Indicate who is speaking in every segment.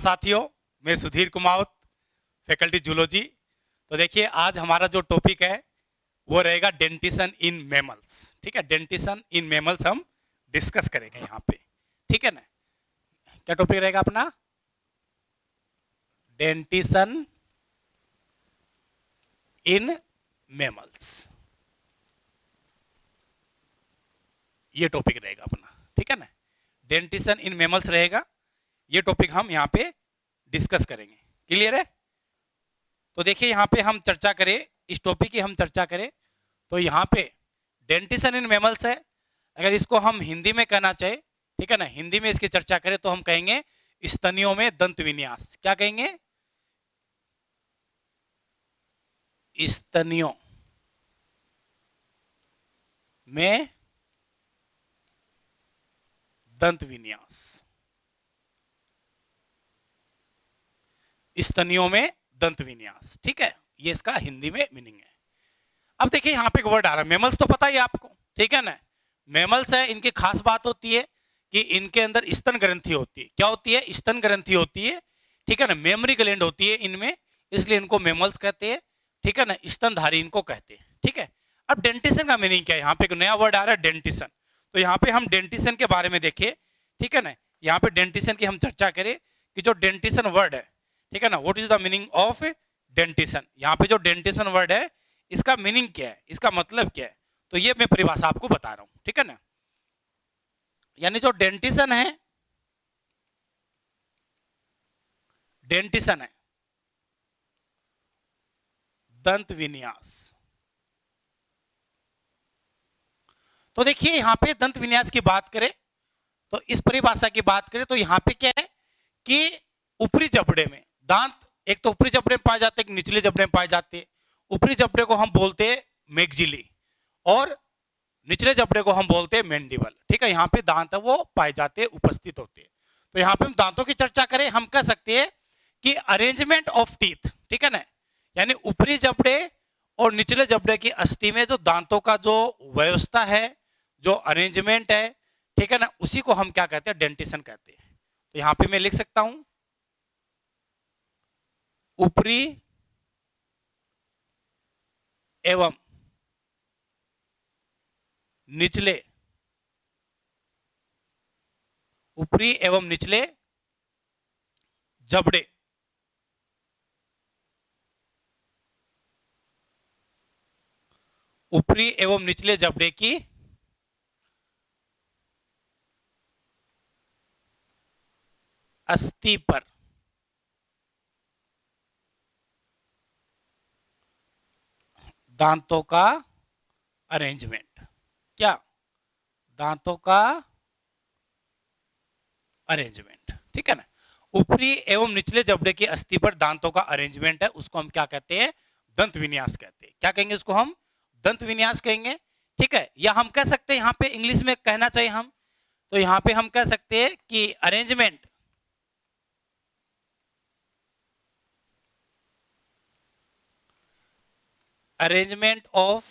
Speaker 1: साथियों, मैं Sudhir Kumawat, faculty zoology. तो देखिए आज हमारा जो टॉपिक है वो रहेगा डेंटिशन इन मैमल्स। ठीक है, डेंटिशन इन मैमल्स हम डिस्कस करेंगे यहाँ पे। ठीक है ना, क्या टॉपिक रहेगा अपना? डेंटिशन इन मैमल्स, ये टॉपिक रहेगा अपना। ठीक है ना, डेंटिशन इन मैमल्स रहेगा, ये टॉपिक हम यहाँ पे डिस्कस करेंगे। क्लियर है? तो देखिए यहाँ पे हम चर्चा करें, इस टॉपिक की हम चर्चा करें तो यहाँ पे डेंटिशन इन मैमल्स है। अगर इसको हम हिंदी में कहना चाहे, ठीक है ना, हिंदी में इसकी चर्चा करें तो हम कहेंगे स्तनियों में दंत विन्यास। क्या कहेंगे? स्तनियों में दंत विन्यास, स्तनियों में दंत विन्यास। ठीक है, ये इसका हिंदी में मीनिंग है। अब देखिए यहाँ पे एक वर्ड आ रहा है मैमल्स, तो पता ही आपको। ठीक है ना, मैमल्स है, इनकी खास बात होती है कि इनके अंदर स्तन ग्रंथि होती है। क्या होती है? स्तन ग्रंथि होती है। ठीक है ना, मेमरी ग्लैंड होती है इनमें, इसलिए इनको मैमल्स कहते हैं। ठीक है ना, स्तनधारी इनको कहते हैं। ठीक है, अब डेंटिशन का मीनिंग क्या है? यहाँ पे एक नया वर्ड आ रहा है डेंटिशन। तो यहाँ पे हम डेंटिशन के बारे में देखिए। ठीक है ना, यहाँ पे डेंटिशन की हम चर्चा करें कि जो डेंटिशन वर्ड है, ठीक है ना, what is the meaning of dentition. यहाँ पे जो डेंटिशन वर्ड है इसका मीनिंग क्या है, इसका मतलब क्या है, तो ये मैं परिभाषा आपको बता रहा हूं। ठीक है ना, यानी जो डेंटिशन है, डेंटिशन है दंत विन्यास। तो देखिए यहाँ पे दंत विन्यास की बात करें तो इस परिभाषा की बात करें तो यहाँ पे क्या है कि ऊपरी जबड़े में दांत, एक तो ऊपरी जबड़े में पाए जाते हैं, एक निचले जबड़े में पाए जाते हैं। ऊपरी जबड़े को हम बोलते हैं मैक्सिली और निचले जबड़े को हम बोलते हैं मैंडिबल। ठीक है, यहाँ पे दांत है वो पाए जाते हैं, उपस्थित होते हैं। तो यहाँ पे हम दांतों की चर्चा करें, हम कह सकते हैं कि अरेंजमेंट ऑफ टीथ। ठीक है ना, यानी ऊपरी जबड़े और निचले जबड़े की अस्थि में जो दांतों का जो व्यवस्था है, जो अरेंजमेंट है, ठीक है ना, उसी को हम क्या कहते हैं? डेंटिशन कहते हैं। तो यहाँ पे मैं लिख सकता हूं ऊपरी एवं निचले, ऊपरी एवं निचले जबड़े ऊपरी एवं निचले जबड़े की अस्थि पर दांतों का अरेंजमेंट। क्या? दांतों का अरेंजमेंट। ठीक है ना, ऊपरी एवं निचले जबड़े की अस्थि पर दांतों का अरेंजमेंट है, उसको हम क्या कहते हैं? दंत विन्यास कहते हैं। क्या कहेंगे? उसको हम दंत विन्यास कहेंगे। ठीक है, या हम कह सकते हैं यहाँ पे इंग्लिश में कहना चाहिए हम, तो यहाँ पे हम कह सकते हैं कि arrangement arrangement of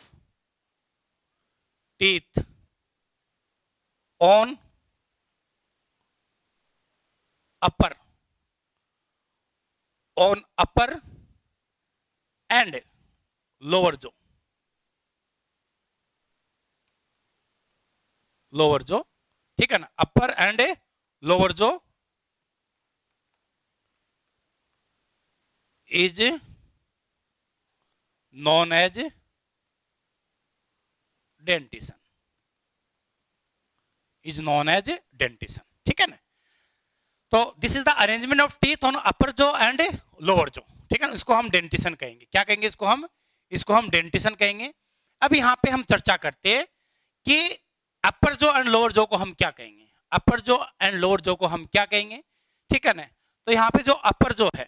Speaker 1: teeth on upper and lower जो, लोअर जो। ठीक है ना, अपर एंड लोअर जो is known as dentition, is known as dentition. ठीक है ना, तो this is the arrangement of teeth on upper जो एंड लोअर जो। ठीक है ना, इसको हम डेंटिशन कहेंगे। क्या कहेंगे? इसको हम डेंटिशन कहेंगे। अब यहाँ पे हम चर्चा करते हैं कि अपर जो एंड लोअर जो को हम क्या कहेंगे, अपर जो एंड लोअर जो को हम क्या कहेंगे। ठीक है ना, तो यहाँ पे जो अपर जो है,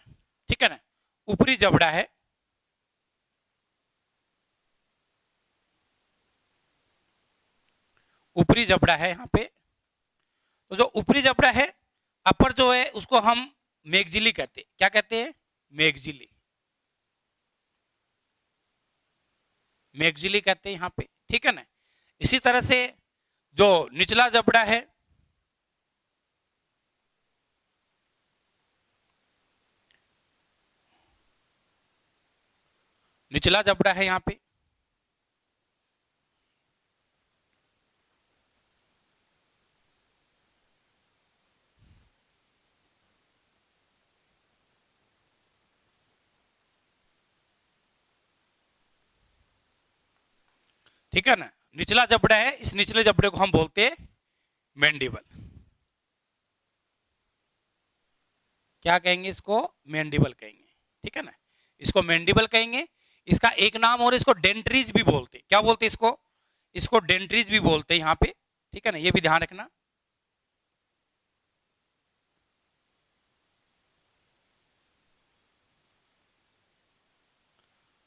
Speaker 1: ठीक है ना, ऊपरी जबड़ा है, ऊपरी जबड़ा है यहाँ पे। तो जो ऊपरी जबड़ा है, अपर जो है, उसको हम मैक्सिली कहते हैं। क्या कहते हैं? मैक्सिली, मैक्सिली कहते हैं यहाँ पे। ठीक है ना, इसी तरह से जो निचला जबड़ा है, निचला जबड़ा है यहाँ पे, ठीक है ना, निचला जबड़ा है, इस निचले जबड़े को हम बोलते हैं मैंडिबल। क्या कहेंगे इसको? मैंडिबल कहेंगे, ठीक है ना, इसको मैंडिबल कहेंगे। इसका एक नाम और इसको डेंट्रीज भी बोलते, क्या बोलते इसको? इसको डेंट्रीज भी बोलते हैं यहाँ पे, ठीक है ना, ये भी ध्यान रखना।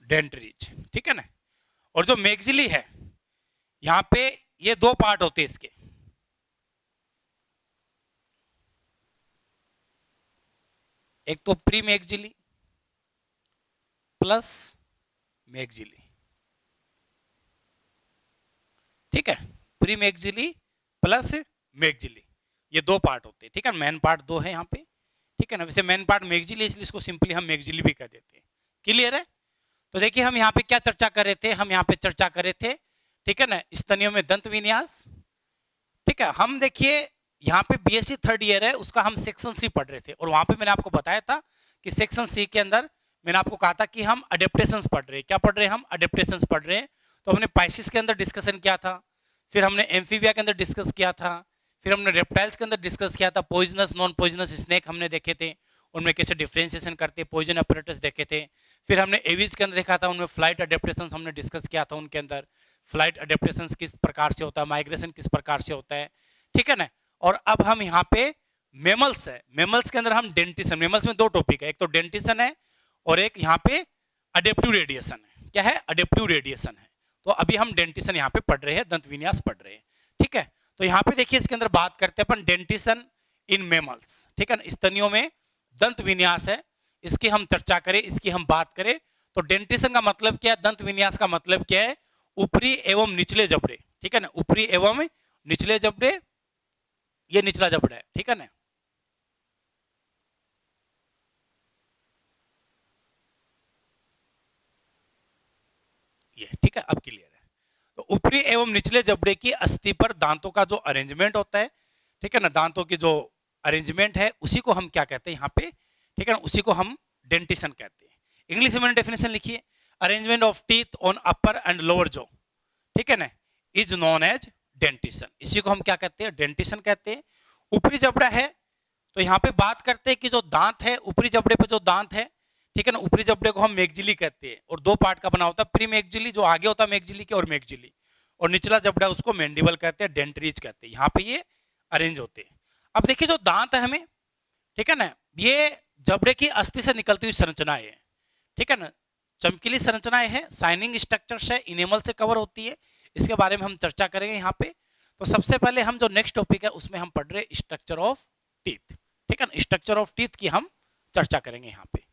Speaker 1: डेंट्रीज, ठीक है ना। और जो मैग्जिली है यहाँ पे, ये दो पार्ट होते हैं इसके, एक तो प्री मैग्जिली प्लस मैग्जिली, ठीक है, प्री मैग्जिली प्लस मैग्जिली, ये दो पार्ट होते हैं, ठीक है। मेन पार्ट दो है यहाँ पे, ठीक है ना, वैसे मेन पार्ट मैग्जिली इसलिए इसको सिंपली हम मैग्जिली भी कह देते हैं। क्लियर है? तो देखिए हम यहाँ पे क्या चर्चा कर रहे थे, हम यहाँ पे चर्चा कर रहे थे, ठीक है ना, स्तनियों में दंत विन्यास, ठीक है। हम देखिए यहाँ पे बीएससी थर्ड ईयर है, उसका हम सेक्शन सी पढ़ रहे थे, और वहां पे मैंने आपको बताया था कि सेक्शन सी के अंदर मैंने आपको कहा था कि हम अडेप्टेशंस पढ़ रहे हैं। क्या पढ़ रहे हैं? हम अडेप्टेशंस पढ़ रहे हैं। तो हमने पाइसिस के अंदर डिस्कशन किया था, फिर हमने एम्फीबिया के अंदर डिस्कस किया था, फिर हमने रेप्टाइल्स के अंदर डिस्कस किया था, पॉइजनस नॉन पॉइजनस स्नेक हमने देखे थे, उनमें कैसे डिफ्रेंशिएशन करते, पॉइजन अपरेटस देखे थे। फिर हमने एविज के अंदर देखा था, उनमें फ्लाइट अडेप्टेशंस हमने डिस्कस किया था, उनके अंदर फ्लाइट अडेप्टेशंस किस प्रकार से होता है, माइग्रेशन किस प्रकार से होता है, ठीक है ना। और अब हम यहाँ पे मेमल्स है, मेमल्स के अंदर हम डेंटिशन, मेमल्स में दो टॉपिक है, एक तो डेंटिशन है और एक यहाँ पे अडेप्टिव रेडिएशन है। क्या है? अडेप्टिव रेडिएशन है। तो अभी हम डेंटिशन यहाँ पे पढ़ रहे हैं, दंत विन्यास पढ़ रहे हैं, ठीक है। तो यहाँ पे देखिए इसके अंदर बात करते हैं अपन डेंटिशन इन मेमल्स, ठीक है ना, स्तनियों में दंत विन्यास है, इसकी हम चर्चा करें, इसकी हम बात करें। तो डेंटिशन का मतलब क्या है, दंत विन्यास का मतलब क्या है? ऊपरी एवं निचले जबड़े, ठीक है ना, ऊपरी एवं निचले जबड़े, ये निचला जबड़ा है, ठीक है ना। ये ठीक है, अब क्लियर है। तो ऊपरी एवं निचले जबड़े की अस्थि पर दांतों का जो अरेंजमेंट होता है, ठीक है ना, दांतों की जो अरेंजमेंट है उसी को हम क्या कहते हैं यहाँ पे, ठीक है ना, उसी को हम डेंटिशन कहते हैं। इंग्लिश में मैंने डेफिनेशन लिखी है, arrangement of teeth on upper and lower jaw, ठीक है ना, इज नोन एज डेंटिशन। इसी को हम क्या कहते हैं? डेंटिशन कहते हैं। ऊपरी जबड़ा है तो यहाँ पे बात करते हैं कि जो दांत है, ऊपरी जबड़े पे जो दांत है, ठीक है ना, ऊपरी जबड़े को हम मैग्जिली कहते हैं, और दो पार्ट का बना होता है, प्री मैग्जिली जो आगे होता है मैग्जिली के, और मैग्जिली, और निचला जबड़ा उसको मैंडिबल कहते हैं, डेंट्रीज कहते हैं। यहाँ पे ये अरेंज होते हैं। अब देखिए जो दांत है हमें, ठीक है ना, ये जबड़े की अस्थि से निकलती हुई संरचनाएं है, ठीक है ना, चमकीली संरचनाएं हैं, शाइनिंग स्ट्रक्चर्स है, इनेमल से कवर होती है, इसके बारे में हम चर्चा करेंगे यहाँ पे। तो सबसे पहले हम जो नेक्स्ट टॉपिक है उसमें हम पढ़ रहे स्ट्रक्चर ऑफ टीथ, ठीक है ना, स्ट्रक्चर ऑफ टीथ की हम चर्चा करेंगे यहाँ पे।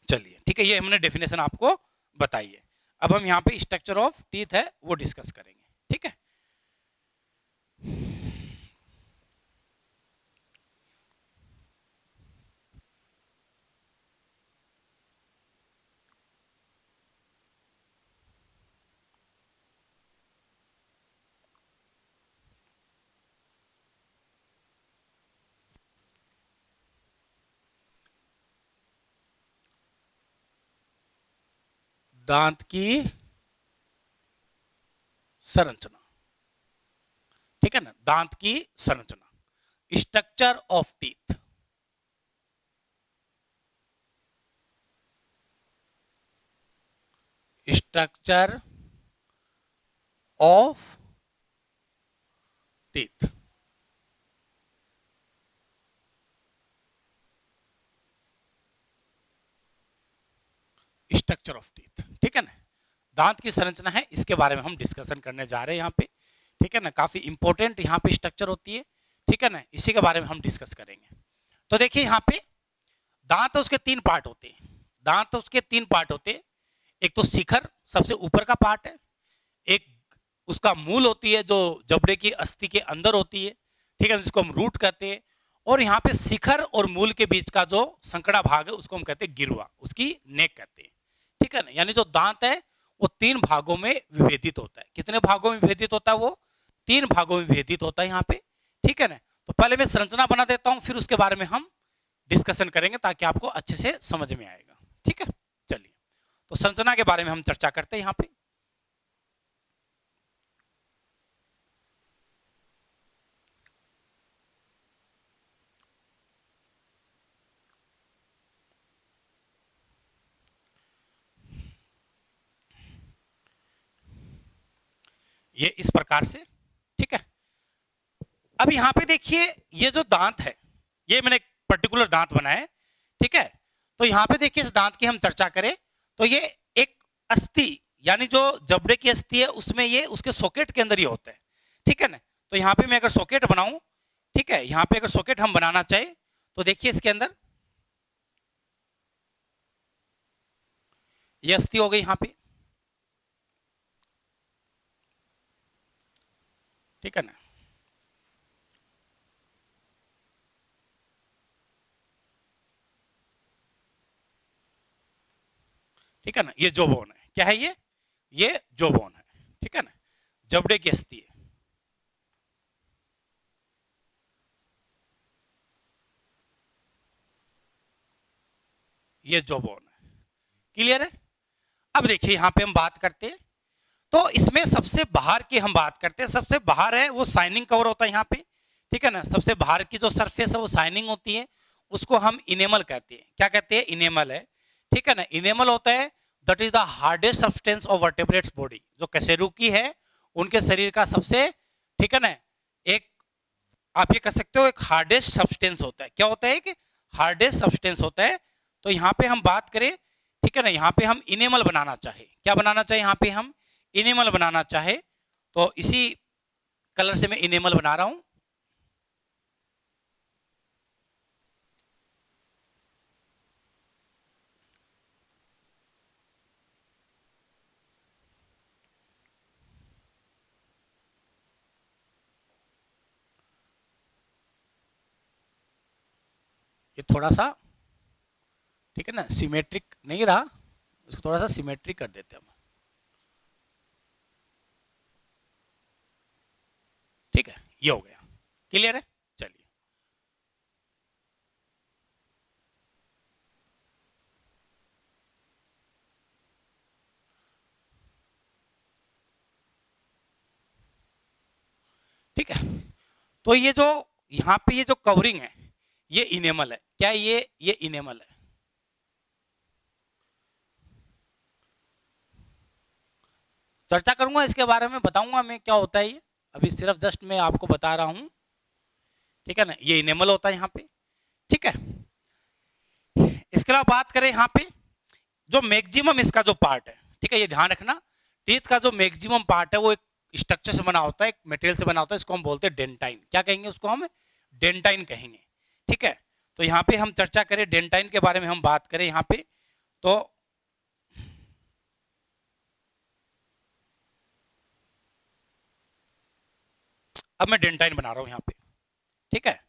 Speaker 1: चलिए ठीक है, ये हमने डेफिनेशन आपको बताई है। अब हम यहाँ पे स्ट्रक्चर ऑफ टीथ है वो डिस्कस करेंगे, ठीक है। दांत की संरचना, ठीक है ना, दांत की संरचना, structure of teeth. Structure of teeth, structure of teeth, ठीक है ना, दांत की संरचना है, इसके बारे में हम डिस्कशन करने जा रहे हैं यहाँ पे, ठीक है ना, काफी इंपॉर्टेंट यहाँ पे स्ट्रक्चर होती है, ठीक है ना, इसी के बारे में हम डिस्कस करेंगे। तो देखिए यहाँ पे दांत उसके तीन पार्ट होते हैं, दांत उसके तीन पार्ट होते हैं, एक तो शिखर सबसे ऊपर का पार्ट है, एक उसका मूल होती है जो जबड़े की अस्थि के अंदर होती है, ठीक है, जिसको हम रूट कहते हैं, और यहाँ पे शिखर और मूल के बीच का जो संकड़ा भाग है उसको हम कहते हैं गिरवा, उसकी नेक कहते हैं, ठीक ठीक है ना, यानी जो दांत है वो 3 भागों में विभेदित होता है। कितने भागों में विभेदित होता है? वो 3 भागों में विभेदित होता है यहाँ पे, ठीक है ना। तो पहले मैं संरचना बना देता हूं, फिर उसके बारे में हम डिस्कशन करेंगे ताकि आपको अच्छे से समझ में आएगा, ठीक है। चलिए, तो संरचना के बारे में हम चर्चा करते हैं यहाँ पे। ये इस प्रकार से, ठीक है। अब यहाँ पे देखिए, ये जो दांत है, ये मैंने एक पर्टिकुलर दांत बनाया है, ठीक है। तो यहाँ पे देखिए, इस दांत की हम चर्चा करें तो ये एक अस्थि, यानी जो जबड़े की अस्थि है उसमें ये उसके सॉकेट के अंदर ही होता है, ठीक है ना। तो यहाँ पे मैं अगर सॉकेट बनाऊं, ठीक है, यहाँ पे अगर सॉकेट हम बनाना चाहे तो देखिए इसके अंदर ये अस्थि हो गई यहाँ पे, ठीक है ना। ठीक है ना, ये जो बोन है, क्या है ये जो बोन है, ठीक है ना, जबड़े की अस्थि है। ये जो बोन है, क्लियर है। अब देखिए यहाँ पे हम बात करते हैं, तो इसमें सबसे बाहर की हम बात करते हैं, सबसे बाहर है वो शाइनिंग कवर होता है यहाँ पे, ठीक है ना। सबसे बाहर की जो सरफेस है वो शाइनिंग होती है, उसको हम इनेमल कहते हैं। क्या कहते हैं? इनेमल है, ठीक है ना। इनेमल होता है that is the hardest substance of vertebrates body. जो कशेरुकी है उनके शरीर का सबसे, ठीक है ना, एक आप ये कह सकते हो एक हार्डेस्ट सब्सटेंस होता है। क्या होता है? एक हार्डेस्ट सब्सटेंस होता है। तो यहाँ पे हम बात करें, ठीक है ना, यहाँ पे हम इनेमल बनाना चाहे, क्या बनाना चाहे? यहाँ पे हम इनेमल बनाना चाहे तो इसी कलर से मैं इनेमल बना रहा हूं। ये थोड़ा सा, ठीक है ना, सिमेट्रिक नहीं रहा, इसको थोड़ा सा सिमेट्रिक कर देते हैं हम, ठीक है। ये हो गया, क्लियर है। चलिए, ठीक है। तो ये जो यहाँ पे ये जो कवरिंग है ये इनेमल है। क्या ये इनेमल है। चर्चा करूंगा इसके बारे में, बताऊंगा मैं क्या होता है ये, अभी सिर्फ जस्ट मैं आपको बता रहा हूं, ठीक है ना। ये इनेमल होता है यहाँ पे, ठीक है। इसके अलावा बात करें यहाँ पे जो मैक्सिमम इसका जो पार्ट है, ठीक है, ये ध्यान रखना, टीथ का जो मैक्सिमम पार्ट है वो एक स्ट्रक्चर से बना होता है, एक मटेरियल से बना होता है, इसको हम बोलते हैं डेंटाइन। क्या कहेंगे उसको? हम डेंटाइन कहेंगे, ठीक है। तो यहाँ पे हम चर्चा करें डेंटाइन के बारे में, हम बात करें यहाँ पे तो अब मैं डेंटाइन बना रहा हूं यहाँ पे, ठीक है।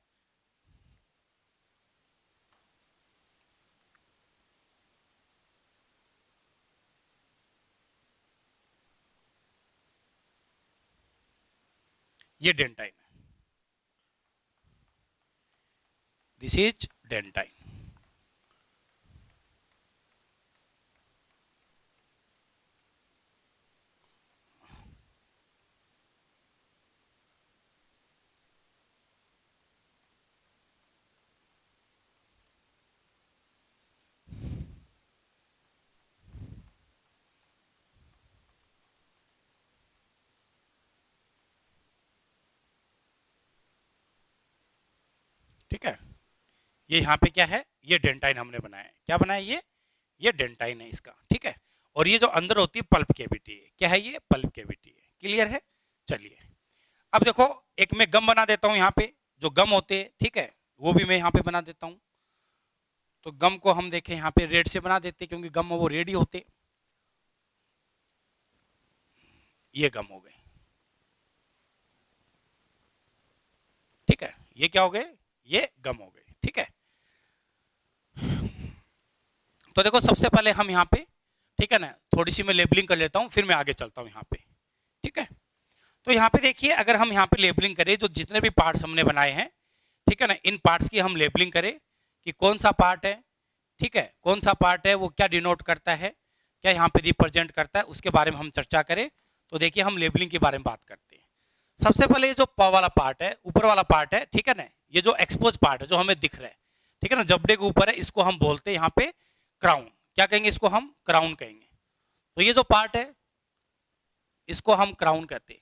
Speaker 1: ये डेंटाइन है, दिस इज डेंटाइन, ठीक है। ये यहाँ पे क्या है? ये डेंटाइन हमने बनाया है। क्या बनाया? ये डेंटाइन है इसका, ठीक है। और ये जो अंदर होती है पल्प कैविटी है, क्या है? ये पल्प कैविटी है, क्लियर है। चलिए, अब देखो एक मैं गम बना देता हूं यहाँ पे, जो गम होते हैं, ठीक है, वो भी मैं यहाँ पे बना देता हूं। तो गम को हम देखें यहाँ पे रेड से बना देते, क्योंकि गम वो रेड ही होते। ये गम हो गए, ठीक है। ये क्या हो गए? ये गम हो गए, ठीक है। तो देखो सबसे पहले हम यहाँ पे ठीक है ना, थोड़ी सी मैं लेबलिंग कर लेता हूँ, फिर मैं आगे चलता हूँ यहाँ पे। ठीक है, तो यहाँ पे देखिए, अगर हम यहाँ पे लेबलिंग करें, जो जितने भी पार्ट्स हमने बनाए हैं, ठीक है ना, इन पार्ट्स की हम लेबलिंग करें कि कौन सा पार्ट है, ठीक है, कौन सा पार्ट है, वो क्या डिनोट करता है, क्या यहाँ पे रिप्रेजेंट करता है, उसके बारे में हम चर्चा करें। तो देखिए, हम लेबलिंग के बारे में बात करते हैं। सबसे पहले ये जो प वाला पार्ट है, ऊपर वाला पार्ट है, ठीक है ना, ये जो एक्सपोज पार्ट है, जो हमें दिख रहा है, ठीक है ना, जबड़े के ऊपर है, इसको हम बोलते हैं यहाँ पे क्राउन। क्या कहेंगे इसको? हम क्राउन कहेंगे। तो ये जो पार्ट है, इसको हम क्राउन कहते हैं,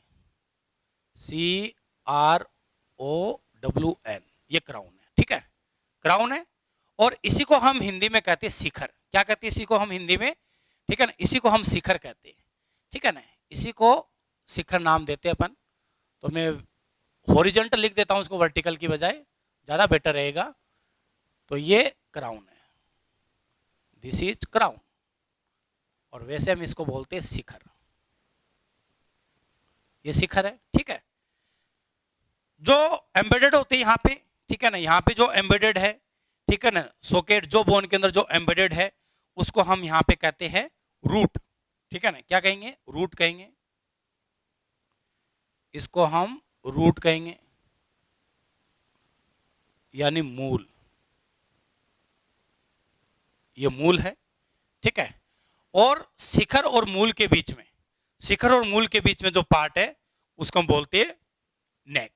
Speaker 1: CROWN, ये क्राउन है। ठीक है, क्राउन है। और इसी को हम हिंदी में कहते हैं शिखर। क्या कहते हैं इसी को हम हिंदी में? ठीक है ना, इसी को हम शिखर कहते हैं। ठीक है ना, इसी को शिखर नाम देते हैं अपन। तो मैं हॉरिजॉन्टल लिख देता हूं इसको वर्टिकल की बजाय, ज्यादा बेटर रहेगा। तो ये क्राउन है, दिस इज क्राउन, और वैसे हम इसको बोलते हैं शिखर। ये शिखर है। ठीक है, जो एम्बेडेड होते हैं यहाँ पे, ठीक है ना, यहाँ पे जो एम्बेडेड है, ठीक है ना, सॉकेट जो बोन के अंदर जो एम्बेडेड है, उसको हम यहाँ पे कहते हैं रूट। ठीक है ना, क्या कहेंगे? रूट कहेंगे, इसको हम रूट कहेंगे, यानी मूल। ये मूल है। ठीक है, और शिखर और मूल के बीच में, शिखर और मूल के बीच में जो पार्ट है, उसको हम बोलते हैं नेक।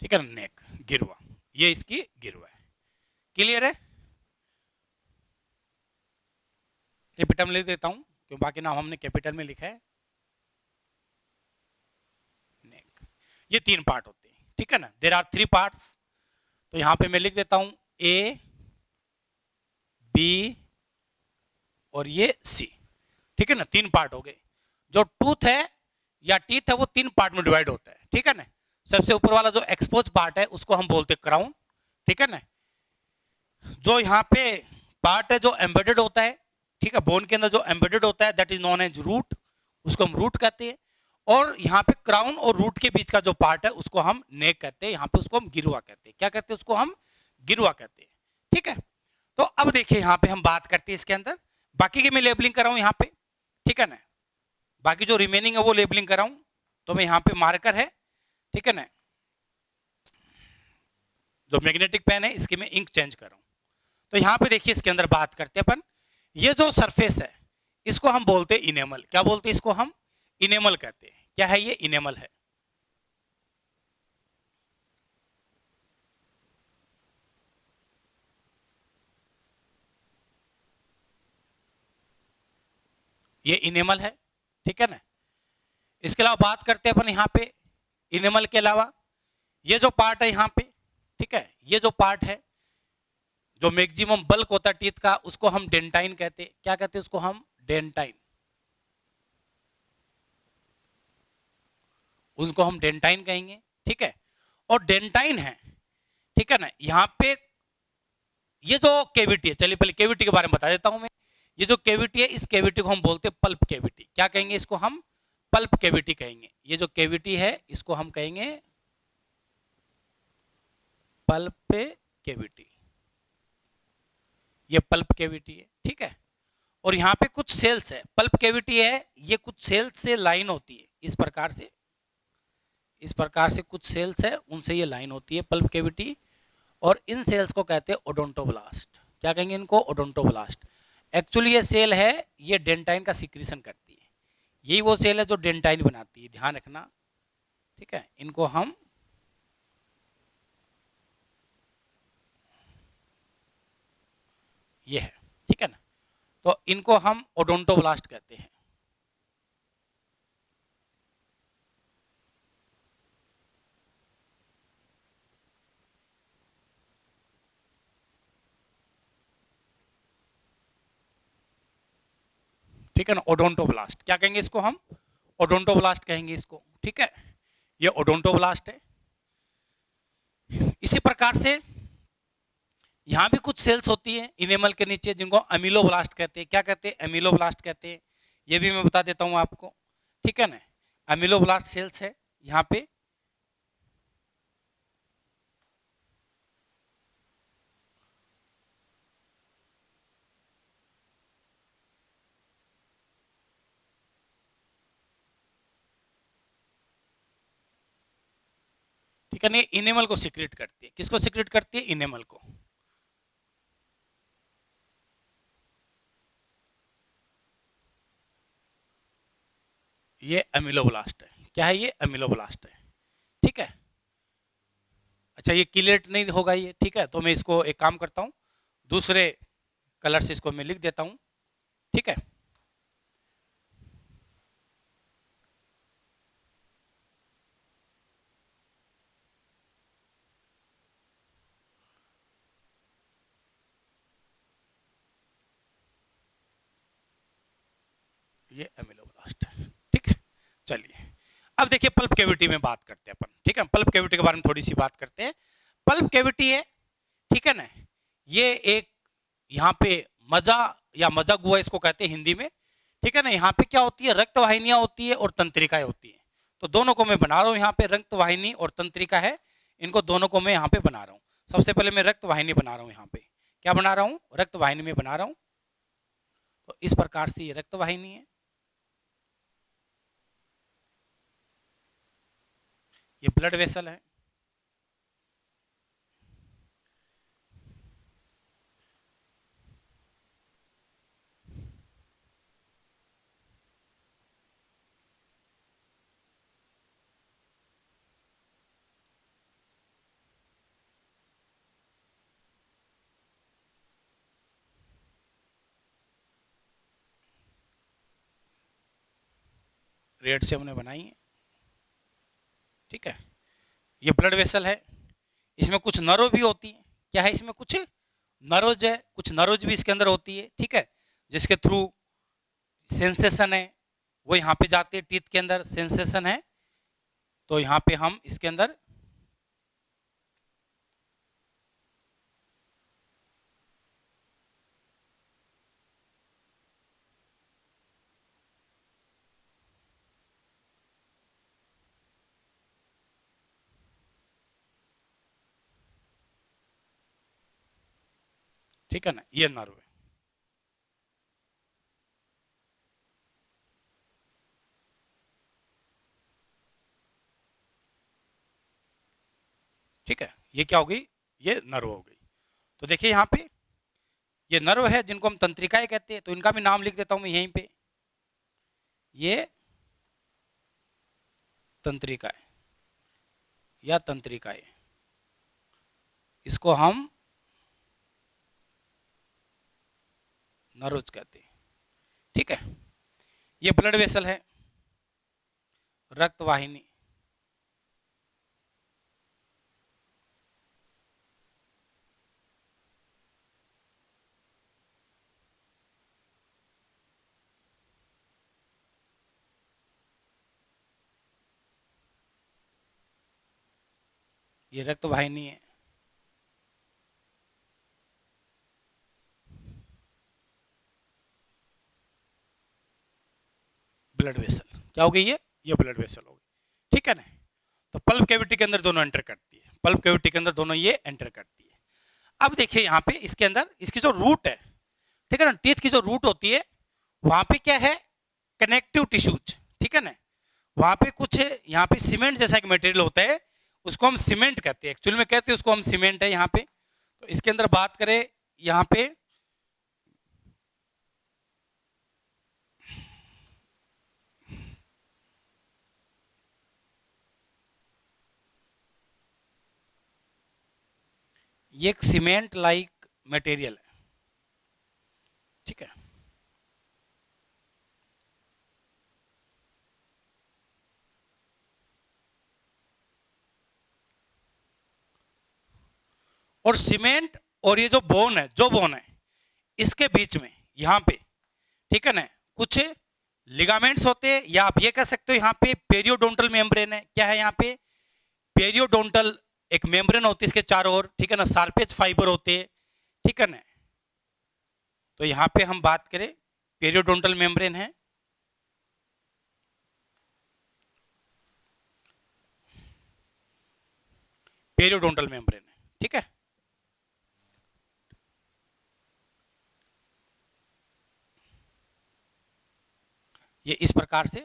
Speaker 1: ठीक है ना, नेक, गिरवा, ये इसकी गिरवा है। क्लियर है? कैपिटल में लिख देता हूं, क्योंकि बाकी नाम हमने कैपिटल में लिखा है। नेक, ये 3 पार्ट होते हैं। ठीक है ना, देयर आर 3 पार्ट्स। तो यहां पे मैं लिख देता हूं A, B और ये C। ठीक है ना, 3 पार्ट हो गए। जो टूथ है या टीथ है, वो 3 पार्ट में डिवाइड होता है। ठीक है ना, सबसे ऊपर वाला जो एक्सपोज पार्ट है, उसको हम बोलते हैं क्राउन। ठीक है ना, जो यहाँ पे पार्ट है जो एम्बेडेड होता है, ठीक है, बोन के अंदर जो एम्बेडेड होता है, that is known as root, उसको हम रूट कहते हैं। और यहाँ पे क्राउन और रूट के बीच का जो पार्ट है, उसको हम नेक कहते हैं, यहाँ पे उसको हम गिरवा कहते हैं। क्या कहते हैं? उसको हम गिरवा कहते हैं। ठीक है, तो अब देखिए, यहाँ पे हम बात करते हैं इसके अंदर, बाकी की मैं लेबलिंग कर रहा हूँ यहाँ पे। ठीक है ना, बाकी जो रिमेनिंग है वो लेबलिंग कर रहा हूँ। तो मैं यहाँ पे मार्कर है, ठीक है ना, जो मैग्नेटिक पेन है, इसकी मैं इंक चेंज कर रहा हूँ। तो यहाँ पे देखिए, इसके अंदर बात करते हैं अपन, ये जो सरफेस है, इसको हम बोलते हैं इनेमल। क्या बोलते हैं इसको? हम इनेमल कहते हैं। क्या है ये? इनेमल है। ये इनेमल है। ठीक है ना, इसके अलावा बात करते हैं अपन यहाँ पे इनेमल के अलावा, ये जो पार्ट है यहाँ पे, ठीक है, ये जो पार्ट है, जो मैक्सिमम बल्क होता है टीथ का, उसको हम डेंटाइन कहते हैं। क्या कहते हैं उसको? हम डेंटाइन, उसको हम डेंटाइन कहेंगे। ठीक है, और डेंटाइन है, ठीक है ना, यहाँ पे ये जो केविटी है, चलिए पहले केविटी के बारे में बता देता हूं मैं। ये जो केविटी है, इस केविटी को हम बोलते हैं पल्प केविटी। क्या कहेंगे इसको? हम पल्प केविटी कहेंगे। ये जो केविटी है, इसको हम कहेंगे पल्प केविटी। ये पल्प केविटी है। ठीक है, और यहाँ पे कुछ सेल्स है, पल्प केविटी है, ये कुछ सेल्स से लाइन होती है, इस प्रकार से, इस प्रकार से कुछ सेल्स है, उनसे ये लाइन होती है पल्प केविटी। और इन सेल्स को कहते हैं ओडोंटोब्लास्ट। क्या कहेंगे इनको? ओडोंटोब्लास्ट। एक्चुअली ये सेल है, ये डेंटाइन का सिक्रीशन करती है। यही वो सेल है जो डेंटाइन बनाती है, ध्यान रखना। ठीक है, इनको हम ये है, ठीक है ना, तो इनको हम ओडोंटोब्लास्ट कहते हैं। ठीक है ना, ओडोंटोब्लास्ट। क्या कहेंगे इसको? हम ओडोंटोब्लास्ट कहेंगे इसको। ठीक है, ये ओडोंटोब्लास्ट है। इसी प्रकार से यहाँ भी कुछ सेल्स होती है इनेमल के नीचे, जिनको अमीलोब्लास्ट कहते हैं। क्या कहते हैं? अमीलोब्लास्ट कहते हैं। ये भी मैं बता देता हूँ आपको। ठीक है ना, अमीलोब्लास्ट सेल्स है यहाँ पे, ठीक है ना, ये इनेमल को सिक्रेट करती है। किसको सिक्रेट करती है? इनेमल को। ये अमीलोब्लास्ट है। क्या है ये? अमीलोब्लास्ट है। ठीक है। अच्छा, ये किलेट नहीं होगा ये, ठीक है, तो मैं इसको एक काम करता हूं, दूसरे कलर से इसको मैं लिख देता हूं। ठीक है, ये अमीलोब्लास्ट है। ठीक है, चलिए अब देखिए पल्प कैविटी में बात करते हैं अपन। ठीक है, पल्प कैविटी के बारे में थोड़ी सी बात करते हैं। पल्प कैविटी है, ठीक है ना, ये एक यहाँ पे मजा या मजा गुआ इसको कहते हैं हिंदी में। ठीक है ना, यहाँ पे क्या होती है? रक्त वाहिनियां होती है और तंत्रिकाएं होती है। तो दोनों को मैं बना रहा हूँ यहाँ पे, रक्त वाहिनी और तंत्रिका है, इनको दोनों को मैं यहाँ पे बना रहा हूँ। सबसे पहले मैं रक्त वाहिनी बना रहा हूँ यहाँ पे। क्या बना रहा हूँ? रक्त वाहिनी में बना रहा हूँ। तो इस प्रकार से ये रक्त वाहिनी है, ये ब्लड वेसल है, रेड से हमने बनाई है। ठीक है, ये ब्लड वेसल है, इसमें कुछ नर्व भी होती है। क्या है इसमें? कुछ नर्व्स है, कुछ नर्व्स भी इसके अंदर होती है। ठीक है, जिसके थ्रू सेंसेशन है वो यहाँ पे जाते हैं, टीथ के अंदर सेंसेशन है, तो यहाँ पे हम इसके अंदर ठीक है ना, ये नर्व है। ठीक है, ये क्या हो गई? ये नर्व हो गई। तो देखिए यहाँ पे ये नर्व है जिनको हम तंत्रिकाएं कहते हैं, तो इनका भी नाम लिख देता हूं मैं यहीं पे, ये तंत्रिकाएं या तंत्रिकाएं, इसको हम नर्व्स कहते हैं। ठीक है, ये ब्लड वेसल है, रक्त वाहिनी, ये रक्त वाहिनी है, ब्लड वेसल। क्या हो गई ये ब्लड वेसल हो गई। ठीक है ना, तो पल्प कैविटी के अंदर दोनों एंटर करती है, पल्प कैविटी के अंदर दोनों ये एंटर करती है। अब देखिए यहाँ पे इसके अंदर इसकी जो रूट है, ठीक है ना, टीथ की जो रूट होती है वहां पे क्या है? Connective tissues. ठीक है ना, वहां पे कुछ यहाँ पे सीमेंट जैसा एक मटेरियल होता है, उसको हम सीमेंट कहते हैं, एक्चुअल में कहते हैं उसको हम सीमेंट है यहाँ पे। तो इसके अंदर बात करें यहाँ पे, ये एक सीमेंट लाइक मटेरियल है। ठीक है, और सीमेंट और ये जो बोन है, जो बोन है इसके बीच में यहाँ पे, ठीक है ना, कुछ लिगामेंट्स होते हैं, या आप ये कह सकते हो यहाँ पे पेरियोडोंटल मेम्ब्रेन है। क्या है यहाँ पे? पेरियोडोंटल एक मेम्ब्रेन होती है इसके चारों ओर। ठीक है ना, सार्पेज फाइबर होते हैं। ठीक है ना, तो यहाँ पे हम बात करें पेरियोडोंटल मेम्ब्रेन है, पेरियोडोंटल मेम्ब्रेन है। ठीक है, ये इस प्रकार से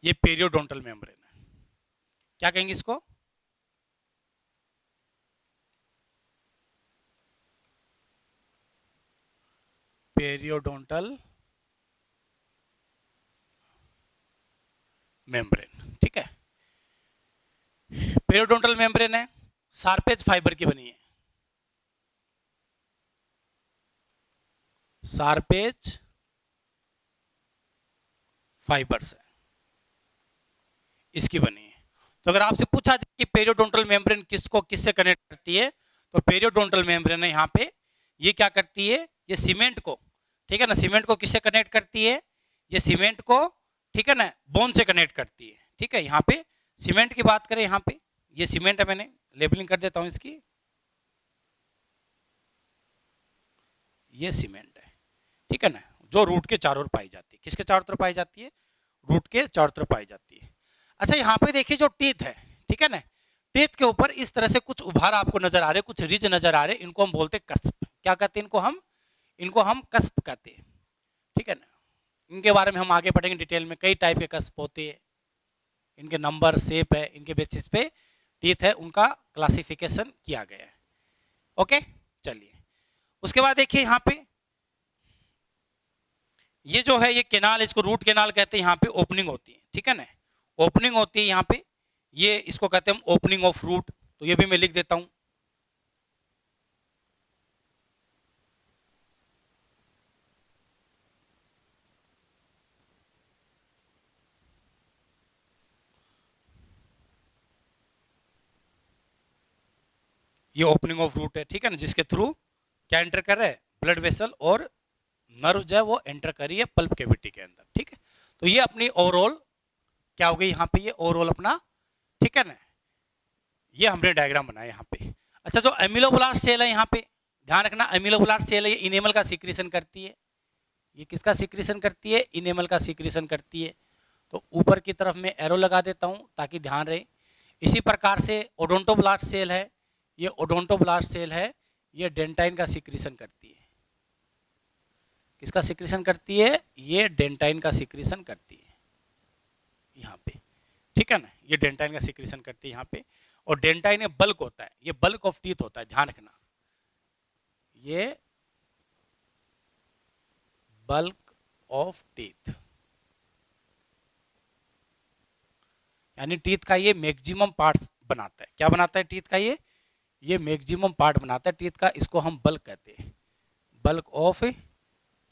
Speaker 1: ये पेरियोडोंटल मेम्ब्रेन है। क्या कहेंगे इसको? पेरियोडोंटल मेम्ब्रेन, ठीक है। पेरियोडोंटल मेम्ब्रेन है, सारपेज फाइबर की बनी है, सारपेज फाइबर से इसकी बनी है। तो अगर आपसे पूछा जाए कि पेरियोडोंटल मेम्ब्रेन किसको किससे कनेक्ट करती है, तो पेरियोडोंटल मेम्ब्रेन है यहाँ पे, ये क्या करती है, ये सीमेंट को, ठीक है ना, सीमेंट को किससे कनेक्ट करती है, ये सीमेंट को, ठीक है ना, बोन से कनेक्ट करती है, ठीक है। यहाँ पे सीमेंट की बात करें, यहाँ पे ये सीमेंट है, मैंने लेबलिंग कर देता हूं इसकी, ये सीमेंट है, ठीक है ना, जो रूट के चारों ओर पाई जाती है। किसके चारों तरफ पाई जाती है? रूट के चारों तरफ पाई जाती है। अच्छा, यहाँ पे देखिए जो टीथ है, ठीक है ना, टीथ के ऊपर इस तरह से कुछ उभार आपको नजर आ रहे, कुछ रिज नजर आ रहे, इनको हम बोलते हैं कस्प। क्या कहते हैं इनको हम कस्प कहते हैं, ठीक है ना। इनके बारे में हम आगे पढ़ेंगे डिटेल में, कई टाइप के कस्प होते हैं, इनके नंबर शेप है, इनके बेसिस पे टीथ है, उनका क्लासिफिकेशन किया गया है। ओके, चलिए उसके बाद देखिए यहाँ पे ये जो है, ये केनाल, इसको रूट केनाल कहते हैं, यहाँ पे ओपनिंग होती है, ठीक है ना, ओपनिंग होती है यहाँ पे, ये इसको कहते हैं हम ओपनिंग ऑफ रूट। तो ये भी मैं लिख देता हूं, ये ओपनिंग ऑफ रूट है, ठीक है ना, जिसके थ्रू क्या एंटर कर रहा है, ब्लड वेसल और नर्व जो है वो एंटर कर रही है पल्प कैविटी के अंदर, ठीक है। तो ये अपनी ओवरऑल क्या हो गई यहाँ पे, ये ओवरऑल अपना, ठीक है ना, ये हमने डायग्राम बनाया यहाँ पे। अच्छा, जो एमिलोब्लास्ट सेल है यहाँ पे, ध्यान रखना, एमिलोब्लास्ट सेल है, ये इनेमल का सीक्रेशन करती है। ये किसका सीक्रेशन करती है? इनेमल का सीक्रेशन करती है। तो ऊपर की तरफ मैं एरो लगा देता हूँ ताकि ध्यान रहे। इसी प्रकार से ओडोंटोब्लास्ट सेल है, ये ओडोंटोब्लास्ट सेल है, ये डेंटाइन का सीक्रेशन करती है। किसका सीक्रेशन करती है? ये डेंटाइन का सीक्रेशन करती है यहाँ पे, ठीक है ना, ये डेंटाइन का सीक्रेशन करती है यहाँ पे। और डेंटाइन बल्क होता है, ये बल्क ऑफ टीथ होता है, ध्यान रखना, ये बल्क ऑफ टीथ, यानी टीथ का ये मैक्सिमम पार्ट बनाता है। क्या बनाता है टीथ का? ये मैक्सिमम पार्ट बनाता है टीथ का, इसको हम बल्क कहते हैं, बल्क ऑफ,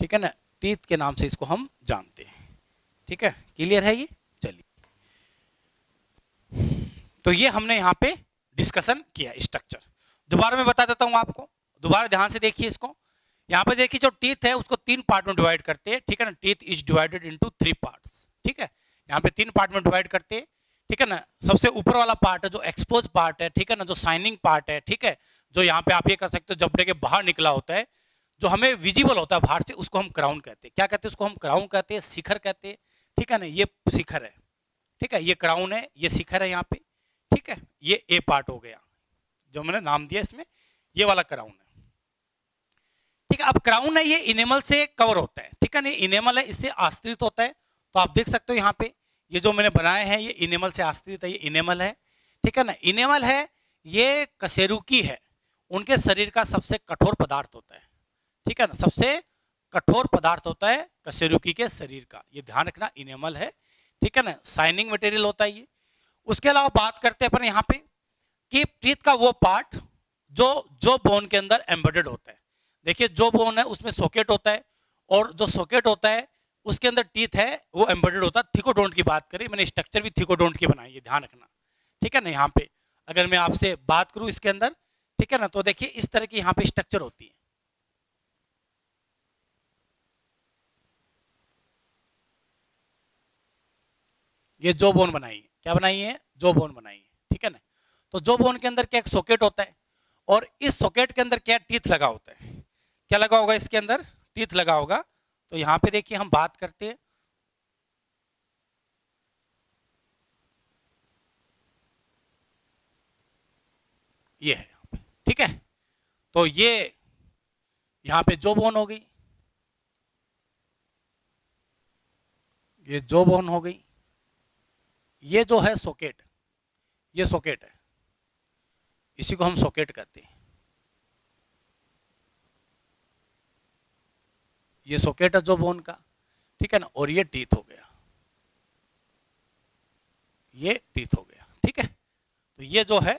Speaker 1: ठीक है ना, टीथ के नाम से इसको हम जानते हैं, ठीक है, क्लियर है ये। चलिए, तो ये हमने यहाँ पे डिस्कशन किया स्ट्रक्चर। दोबारा मैं बता देता हूँ आपको, दोबारा ध्यान से देखिए इसको। यहाँ पे देखिए जो टीथ है उसको 3 पार्ट में डिवाइड करते हैं, ठीक है ना, teeth is divided into 3 parts, ठीक है, यहाँ पे 3 पार्ट में डिवाइड करते हैं, ठीक है ना। सबसे ऊपर वाला पार्ट है जो एक्सपोज पार्ट है, ठीक है ना, जो शाइनिंग पार्ट है, ठीक है, जो यहाँ पे आप ये कह सकते हो जबड़े के बाहर निकला होता है, जो हमें विजिबल होता है बाहर से, उसको हम क्राउन कहते हैं। क्या कहते हैं उसको? हम क्राउन कहते हैं, शिखर कहते हैं, ठीक है ना, ये शिखर है, ठीक है, ये क्राउन है, ये शिखर है यहाँ पे, ठीक है, ये ए पार्ट हो गया जो मैंने नाम दिया इसमें, ये वाला क्राउन है, ठीक है। अब क्राउन है, ये इनेमल से कवर होता है, ठीक है ना, ये इनेमल है, इससे आश्रित होता है। तो आप देख सकते हो यहाँ पे ये जो मैंने बनाए हैं, ये इनेमल से आश्रित है, ये इनेमल है, ठीक है ना, इनेमल है, ये कशेरुकी है, उनके शरीर का सबसे कठोर पदार्थ होता है, ठीक है ना, सबसे कठोर पदार्थ होता है कशेरुकी के शरीर का, ये ध्यान रखना, इनेमल है, ठीक है ना, शाइनिंग मटेरियल होता है ये। उसके अलावा बात करते हैं अपन यहाँ पे कि टीथ का वो पार्ट जो बोन के अंदर एम्बेडेड होता है। देखिए जो बोन है उसमें सॉकेट होता है, और जो सॉकेट होता है उसके अंदर टीथ है वो एम्बेडेड होता है। थिकोडोंट की बात करें, मैंने स्ट्रक्चर भी थिकोडोंट की बनाई है, ध्यान रखना, ठीक है ना। यहाँ पे अगर मैं आपसे बात करूं इसके अंदर, ठीक है ना, तो देखिए इस तरह की यहाँ पे स्ट्रक्चर होती है, ये जो बोन बनाई है, क्या बनाई है? जो बोन बनाई है, ठीक है ना। तो जो बोन के अंदर क्या एक सॉकेट होता है, और इस सॉकेट के अंदर क्या टीथ लगा होता है, क्या लगा होगा इसके अंदर? टीथ लगा होगा। तो यहाँ पे देखिए हम बात करते हैं, ये है यहाँ पे, ठीक है, तो ये यहाँ पे जो बोन हो गई, ये जो बोन हो गई, ये जो है सॉकेट, ये सॉकेट है, इसी को हम सॉकेट कहते हैं। ये सॉकेट है जो बोन का, ठीक है ना, और ये टीथ हो गया, ये टीथ हो गया, ठीक है। तो ये जो है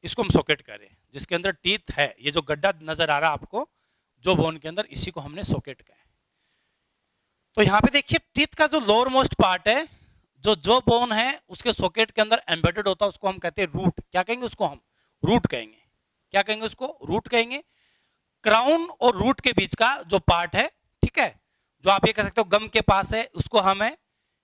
Speaker 1: इसको हम सॉकेट कह रहे हैं, जिसके अंदर टीथ है, ये जो गड्ढा नजर आ रहा है आपको जो बोन के अंदर, इसी को हमने सॉकेट कहा है। तो यहाँ पे देखिए टीथ का जो लोअर मोस्ट पार्ट है, जो बोन है उसके सॉकेट के अंदर एम्बेडेड होता है, उसको हम कहते हैं रूट। क्या कहेंगे उसको हम? रूट कहेंगे। क्या कहेंगे उसको? रूट कहेंगे। क्राउन और रूट के बीच का जो पार्ट है, ठीक है, जो आप ये कह सकते हो गम के पास है, उसको हमें,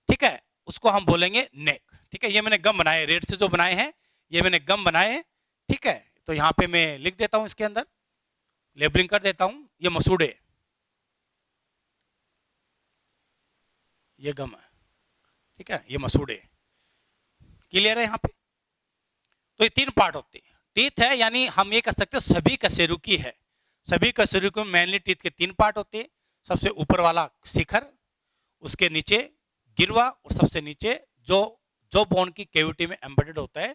Speaker 1: ठीक है, उसको हम बोलेंगे नेक, ठीक है। ये मैंने गम बनाए, रेड से जो बनाए हैं ये मैंने गम बनाए, ठीक है। तो यहाँ पे मैं लिख देता हूं, इसके अंदर लेबलिंग कर देता हूं, ये मसूड़े, ये गम है, ठीक है, ये मसूड़े। क्लियर है यहाँ पे? तो ये तीन पार्ट होते हैं। टीथ है यानी हम ये कह सकते हैं सभी कशेरुकी है, सभी कशेरुकी में मेनली टीथ के तीन पार्ट होते हैं। सबसे ऊपर वाला शिखर, उसके नीचे गिरवा, और सबसे नीचे जो जो बोन की कैविटी में एम्बेडेड होता है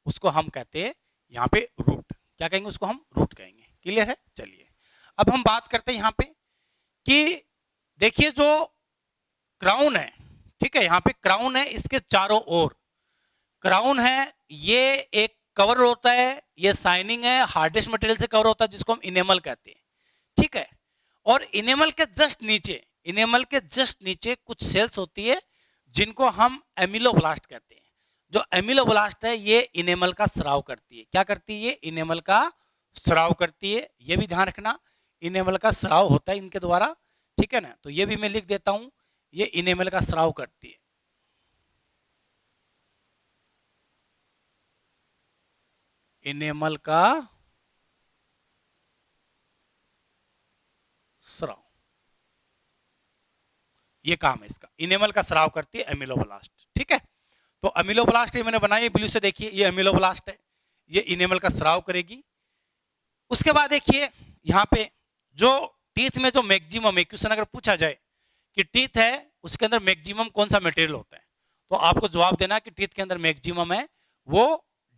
Speaker 1: उसको हम कहते हैं यहाँ पे रूट। क्या कहेंगे उसको? हम रूट कहेंगे। क्लियर है? चलिए अब हम बात करते हैं यहाँ पे कि देखिए जो क्राउन है, ठीक है, यहाँ पे क्राउन है, इसके चारों ओर क्राउन है, ये एक कवर होता है, ये शाइनिंग है, हार्डेस्ट मटेरियल से कवर होता है, जिसको हम इनेमल कहते हैं, ठीक है। और इनेमल के जस्ट नीचे, इनेमल के जस्ट नीचे कुछ सेल्स होती है जिनको हम एमिलोब्लास्ट कहते हैं। जो एमिलोब्लास्ट है ये इनेमल का स्राव करती है। क्या करती है? ये इनेमल का स्राव करती है। ये भी ध्यान रखना, इनेमल का स्राव होता है इनके द्वारा, ठीक है ना। तो ये भी मैं लिख देता हूं, ये इनेमल का स्राव करती है। इनेमल का स्राव, ये काम है इसका, इनेमल का स्राव करती है एमिलोब्लास्ट, ठीक है। तो एमिलोब्लास्ट ये मैंने बनाई ब्लू से, देखिए ये एमिलोब्लास्ट है, ये इनेमल का स्राव करेगी। उसके बाद देखिए यहाँ पे जो टीथ में जो मैक्सिमम है, क्वेश्चन अगर पूछा जाए कि टीथ है उसके अंदर मैक्सिमम कौन सा मटेरियल होता है, तो आपको जवाब देना कि टीथ के अंदर मैक्सिमम है वो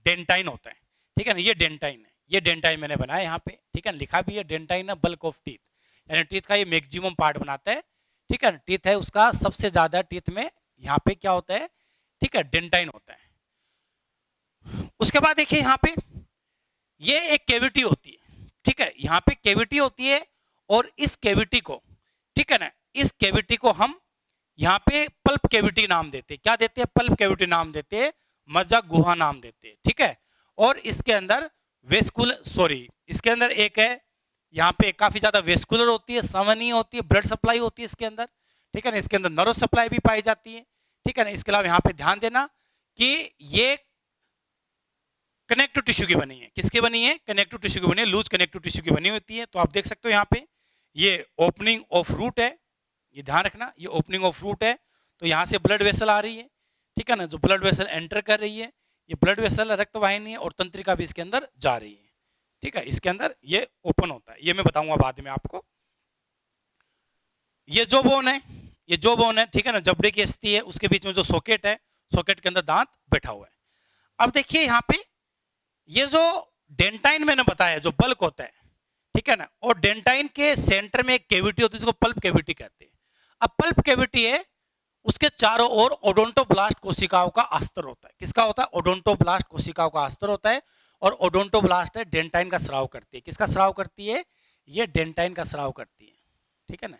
Speaker 1: डेंटाइन होता है, ठीक है ना। ये डेंटाइन है, ये डेंटाइन मैंने बनाया यहाँ पे, ठीक है, लिखा भी है डेंटाइन है, बल्क ऑफ टीथ, यानी टीथ का ये मैक्सिमम पार्ट बनाता है, ठीक है। टीथ है उसका सबसे ज्यादा, टीथ में यहाँ पे क्या होता है, ठीक है, डेंटाइन होता है। उसके बाद देखिए यहाँ पे ये एक कैविटी होती है, ठीक है, यहाँ पे कैविटी होती है, और इस कैविटी को, ठीक है ना, इस कैविटी को हम यहाँ पे पल्प कैविटी नाम देते हैं। क्या देते हैं? पल्प कैविटी नाम देते हैं, मज्जा गुहा नाम देते हैं, ठीक है। और इसके अंदर इसके अंदर एक है, यहाँ पे काफी ज्यादा वेस्कुलर होती है, संवहनीय होती है, ब्लड सप्लाई होती है इसके अंदर, ठीक है ना। इसके अंदर नर्व सप्लाई भी पाई जाती है, ठीक है ना। इसके अलावा यहाँ पे ध्यान देना कि ये कनेक्टिव टिश्यू की बनी है। किसकी बनी है? कनेक्टिव टिश्यू की बनी है, लूज कनेक्टिव टिश्यू की बनी होती है। तो आप देख सकते हो यहाँ पे ये ओपनिंग ऑफ रूट है, ये ध्यान रखना, ये ओपनिंग ऑफ रूट है। तो यहाँ से ब्लड वेसल आ रही है, ठीक है ना, जो ब्लड वेसल एंटर कर रही है, ये ब्लड वेसल रक्त वाहिनी है, और तंत्रिका भी इसके अंदर जा रही है, ठीक है। इसके अंदर ये ओपन होता है, ये मैं बताऊंगा बाद में आपको। ये जो बोन है, ये जो बोन है, ठीक है ना, जबड़े की अस्थि है, उसके बीच में जो सॉकेट है, सॉकेट के अंदर दांत बैठा हुआ है। अब देखिए यहाँ पे ये जो डेंटाइन मैंने बताया जो बल्क होता है, ठीक है ना, और डेंटाइन के सेंटर में एक कैविटी होती है जिसको पल्प कैविटी कहते हैं। अब पल्प कैविटी है, उसके चारों ओर ओडोंटोब्लास्ट कोशिकाओं का अस्तर होता है। किसका होता है? ओडोंटोब्लास्ट कोशिकाओं का अस्तर होता है, और ओडोंटोब्लास्ट है डेंटाइन का स्राव करती है। किसका स्राव करती है? ये डेंटाइन का स्राव करती है, ठीक है ना।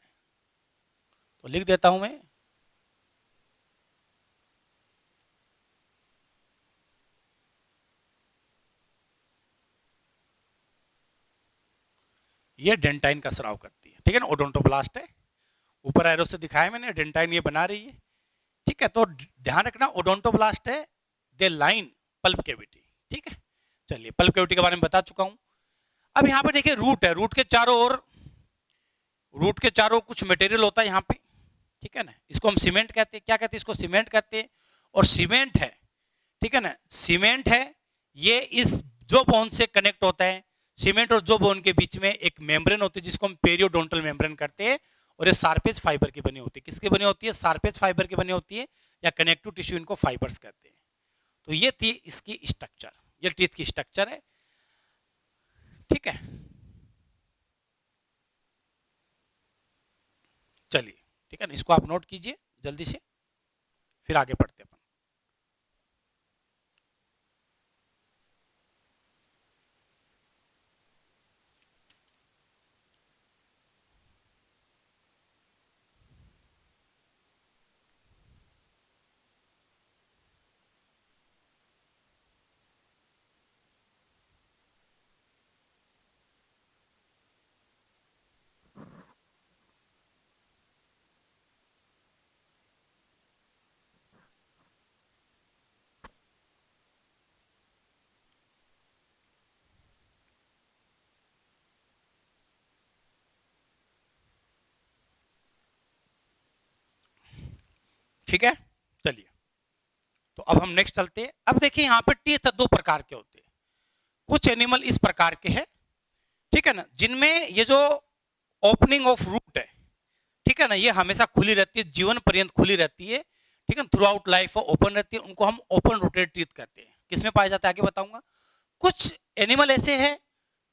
Speaker 1: तो लिख देता हूं मैं, ये डेंटाइन का स्राव करती है, ठीक है ना। ओडोंटोब्लास्ट है, ऊपर एरो से दिखाया मैंने, डेंटाइन ये बना रही है, ठीक है। तो ध्यान रखना ओडोंटोब्लास्ट है, दे लाइन पल्प कैविटी, ठीक है। चलिए पल्प कैविटी के बारे में बता चुका हूं। अब यहाँ पे देखिए रूट है, रूट के चारों ओर, रूट के चारों कुछ मटेरियल होता है यहाँ पे, ठीक है ना। इसको हम सीमेंट कहते हैं। क्या कहते हैं इसको? सीमेंट कहते हैं। और सीमेंट है, ठीक है ना, सीमेंट है, ये इस जो बोन से कनेक्ट होता है। सीमेंट और जो बोन के बीच में एक मेम्ब्रेन होती है जिसको हम पेरियोडोंटल मेम्ब्रेन करते हैं, और ये सारपेज फाइबर की बनी होती है। किसकी बनी होती है? सारपेज फाइबर की बनी होती है, या कनेक्टिव टिश्यू इनको फाइबर्स कहते हैं। तो ये थी इसकी स्ट्रक्चर, ये टीथ की स्ट्रक्चर है, ठीक है। चलिए ठीक है ना, इसको आप नोट कीजिए जल्दी से, फिर आगे बढ़ते अपन। ठीक है, चलिए तो अब हम नेक्स्ट चलते हैं। अब देखिए यहाँ पे टीथ दो प्रकार के होते हैं, कुछ एनिमल इस प्रकार के हैं, ठीक है ना, जिनमें ये जो ओपनिंग ऑफ रूट है, ठीक है ना, ये हमेशा खुली रहती है, जीवन पर्यंत खुली रहती है, ठीक है, थ्रू आउट लाइफ ओपन रहती है, उनको हम ओपन रूटेड टीथ कहते हैं। किसमें पाया जाता है आगे बताऊंगा। कुछ एनिमल ऐसे हैं,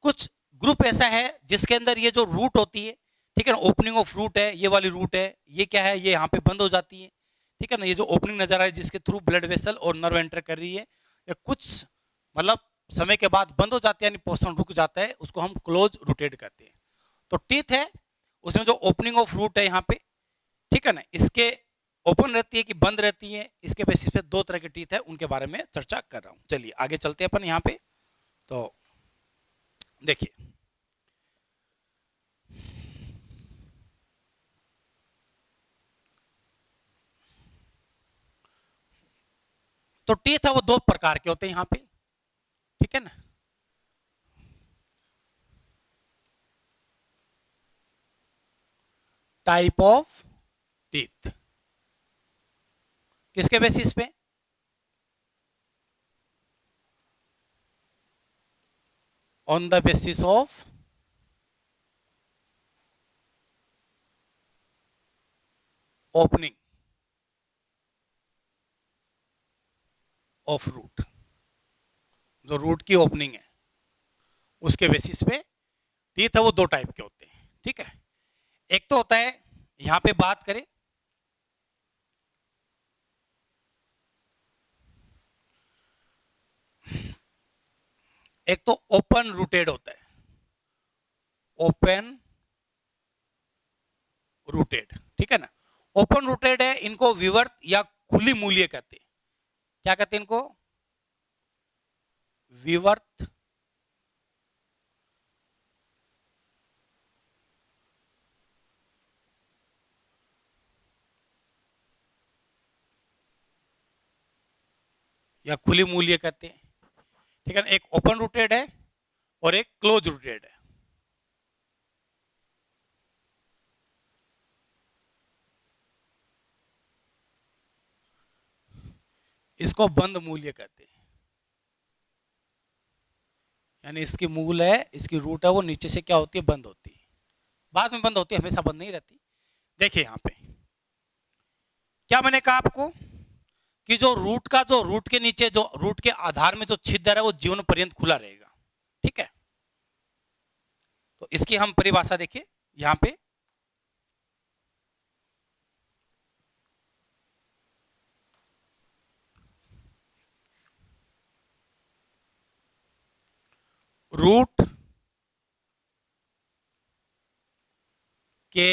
Speaker 1: कुछ ग्रुप ऐसा है जिसके अंदर ये जो रूट होती है, ठीक है ना, ओपनिंग ऑफ रूट है, ये वाली रूट है, ये क्या है, ये यहाँ पे बंद हो जाती है, ठीक है ना, ये जो ओपनिंग नजर आ रही है जिसके थ्रू ब्लड वेसल और नर्व एंटर कर रही है, या कुछ मतलब समय के बाद बंद हो जाती है, यानी पोषण रुक जाता है, उसको हम क्लोज रूटेड कहते हैं। तो टीथ है, उसमें जो ओपनिंग ऑफ रूट है यहाँ पे, ठीक है ना, इसके ओपन रहती है कि बंद रहती है, इसके बेसिस पे दो तरह के टीथ है, उनके बारे में चर्चा कर रहा हूं। चलिए आगे चलते हैं अपन यहाँ पे। तो देखिए तो टीथ है वो दो प्रकार के होते हैं यहाँ पे, ठीक है ना। टाइप ऑफ टीथ, किसके बेसिस पे, on the basis of opening of root, जो रूट की ओपनिंग है उसके बेसिस पे टीथ है वो दो टाइप के होते हैं, ठीक है। एक तो होता है, यहां पे बात करें, एक तो ओपन रूटेड होता है, ओपन रूटेड, ठीक है ना। ओपन रूटेड है, इनको विवर्त या खुली मूल्य कहते हैं। क्या कहते हैं इनको, विवर्त या खुली मूल्य कहते हैं, ठीक है ना। एक ओपन रूटेड है और एक क्लोज रूटेड है। इसको बंद मूल्य कहते हैं, यानी इसकी मूल है, इसकी रूट है, वो नीचे से क्या होती है, बंद होती है, बाद में बंद होती है, हमेशा बंद नहीं रहती। देखिए यहां पे क्या मैंने कहा आपको कि जो रूट के नीचे जो रूट के आधार में जो छिद्र है वो जीवन पर्यंत खुला रहेगा, ठीक है। तो इसकी हम परिभाषा देखिए यहां पे, रूट के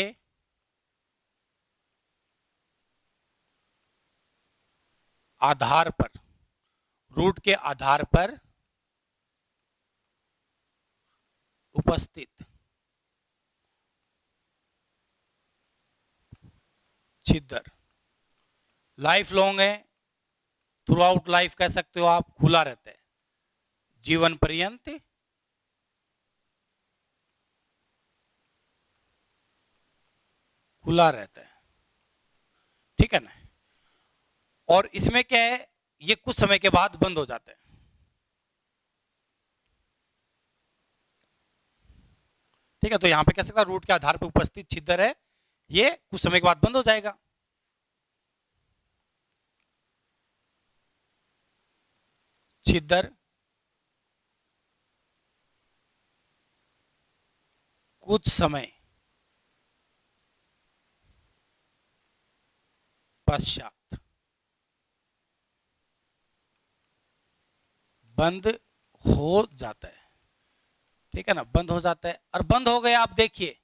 Speaker 1: आधार पर, रूट के आधार पर उपस्थित छिद्र लाइफ लॉन्ग है, थ्रू आउट लाइफ कह सकते हो आप, खुला रहता है, जीवन पर्यंत खुला रहता है, ठीक है ना। और इसमें क्या है, ये कुछ समय के बाद बंद हो जाता है, ठीक है। तो यहां पे कह सकता है रूट के आधार पर उपस्थित छिद्र है, ये कुछ समय के बाद बंद हो जाएगा। छिद्र कुछ समय पश्चात बंद हो जाता है, ठीक है ना, बंद हो जाता है। और बंद हो गया, आप देखिए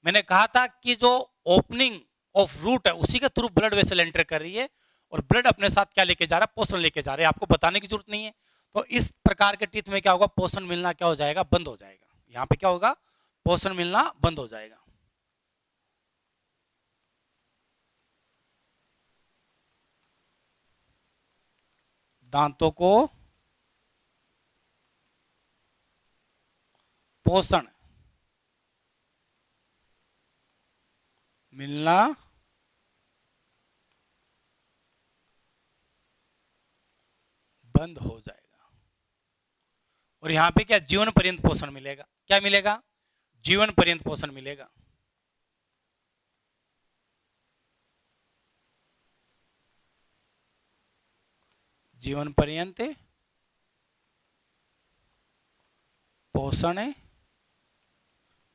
Speaker 1: मैंने कहा था कि जो ओपनिंग ऑफ रूट है उसी के थ्रू ब्लड वेसल एंटर कर रही है, और ब्लड अपने साथ क्या लेके जा रहा है, पोषण लेके जा रहा है, आपको बताने की जरूरत नहीं है। तो इस प्रकार के टीथ में क्या होगा, पोषण मिलना क्या हो जाएगा, बंद हो जाएगा। यहाँ पे क्या होगा, पोषण मिलना बंद हो जाएगा। दांतों को पोषण मिलना बंद हो जाएगा। और यहां पे क्या, जीवन पर्यंत पोषण मिलेगा। क्या मिलेगा, जीवन पर्यंत पोषण मिलेगा। जीवन पर्यंत पोषण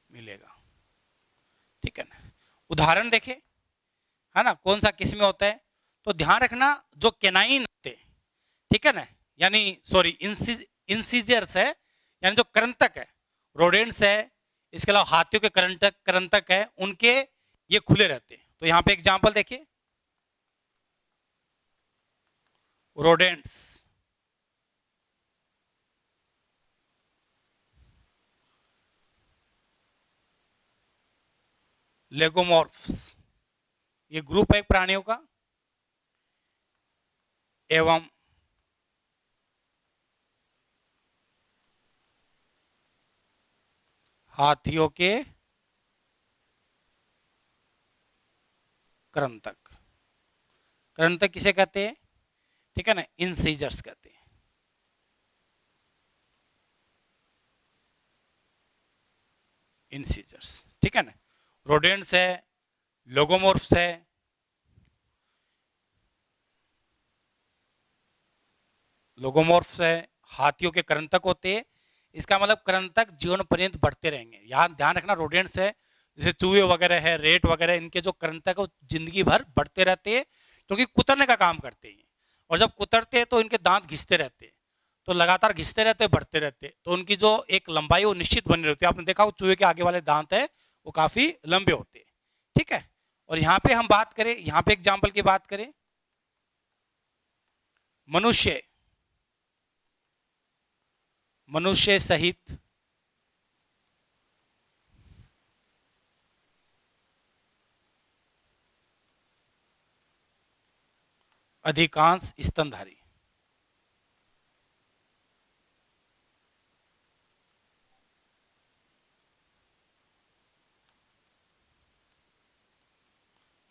Speaker 1: मिलेगा, ठीक है ना। उदाहरण देखें, है ना, कौन सा किस में होता है, तो ध्यान रखना जो केनाइन होते हैं, ठीक है ना, यानी सॉरी इंसीजर्स है, यानी जो करंतक है, रोडेंट्स है, इसके अलावा हाथियों के करंतक है, उनके ये खुले रहते हैं। तो यहां पे एग्जांपल देखिए, रोडेंट्स, लेगोमॉर्फ्स, ये ग्रुप है प्राणियों का, एवं हाथियों के करंतक। करंतक किसे कहते हैं, ठीक है ना, इंसीजर्स कहते हैं। इंसीजर्स, ठीक है ना। रोडेंट्स है, लोगोमोर्फ्स है, लोगोमोर्फ्स है, हाथियों के करंतक होते हैं। इसका मतलब करंतक जीवन पर्यंत बढ़ते रहेंगे। यहाँ ध्यान रखना, रोडेंट्स है जैसे चूहे वगैरह है, रेट वगैरह, इनके जो करंतक है जिंदगी भर बढ़ते रहते हैं, क्योंकि कुतरने का काम करते हैं। और जब कुतरते हैं तो इनके दांत घिसते रहते हैं, तो लगातार घिसते रहते, बढ़ते रहते, तो उनकी जो एक लंबाई वो निश्चित बनी रहती है। आपने देखा वो चूहे के आगे वाले दांत है वो काफी लंबे होते हैं, ठीक है। और यहाँ पे हम बात करें, यहाँ पे एग्जाम्पल की बात करें, मनुष्य, मनुष्य सहित अधिकांश स्तनधारी,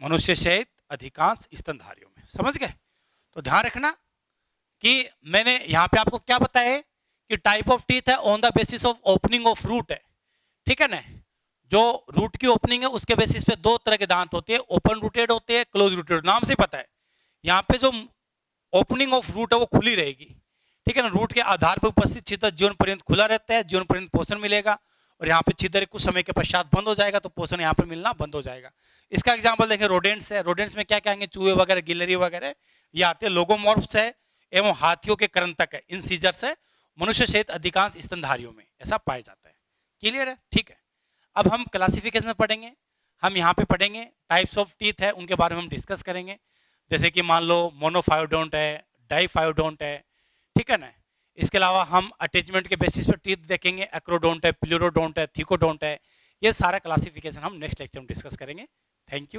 Speaker 1: मनुष्य सहित अधिकांश स्तनधारियों में, समझ गए। तो ध्यान रखना कि मैंने यहां पे आपको क्या बताया है कि टाइप ऑफ टीथ है on the basis of opening of root है, ठीक है ना। जो रूट की ओपनिंग है उसके बेसिस पे दो तरह के दांत होते हैं, ओपन रूटेड होते हैं, क्लोज रूटेड, नाम से पता है। यहाँ पे जो ओपनिंग ऑफ रूट है वो खुली रहेगी, ठीक है ना। रूट के आधार पर उपस्थित छिद्र जीवन पर्यंत खुला रहता है, जीवन पर्यंत पोषण मिलेगा। और यहाँ पे छिद्र कुछ समय के पश्चात बंद हो जाएगा, तो पोषण यहाँ पे मिलना बंद हो जाएगा। इसका एग्जाम्पल देखें, रोडेंट्स है, रोडेंट्स में क्या कहेंगे, चूहे वगैरह, गिलहरी वगैरह ये आते हैं। लोगोमॉर्फ्स है एवं हाथियों के करंतक है, इंसीजर्स है, मनुष्य सहित अधिकांश स्तनधारियों में ऐसा पाया जाता है। क्लियर है, ठीक है। अब हम क्लासिफिकेशन में पढ़ेंगे, हम यहाँ पे पढ़ेंगे टाइप्स ऑफ टीथ है उनके बारे में हम डिस्कस करेंगे। जैसे कि मान लो मोनोफायोडोंट है, डाइफायोडोंट है, ठीक है ना। इसके अलावा हम अटैचमेंट के बेसिस पर टीथ देखेंगे, एक्रोडोंट है, प्लूरोडोंट है, थिकोडोंट है। ये सारा क्लासिफिकेशन हम नेक्स्ट लेक्चर में डिस्कस करेंगे। Thank you.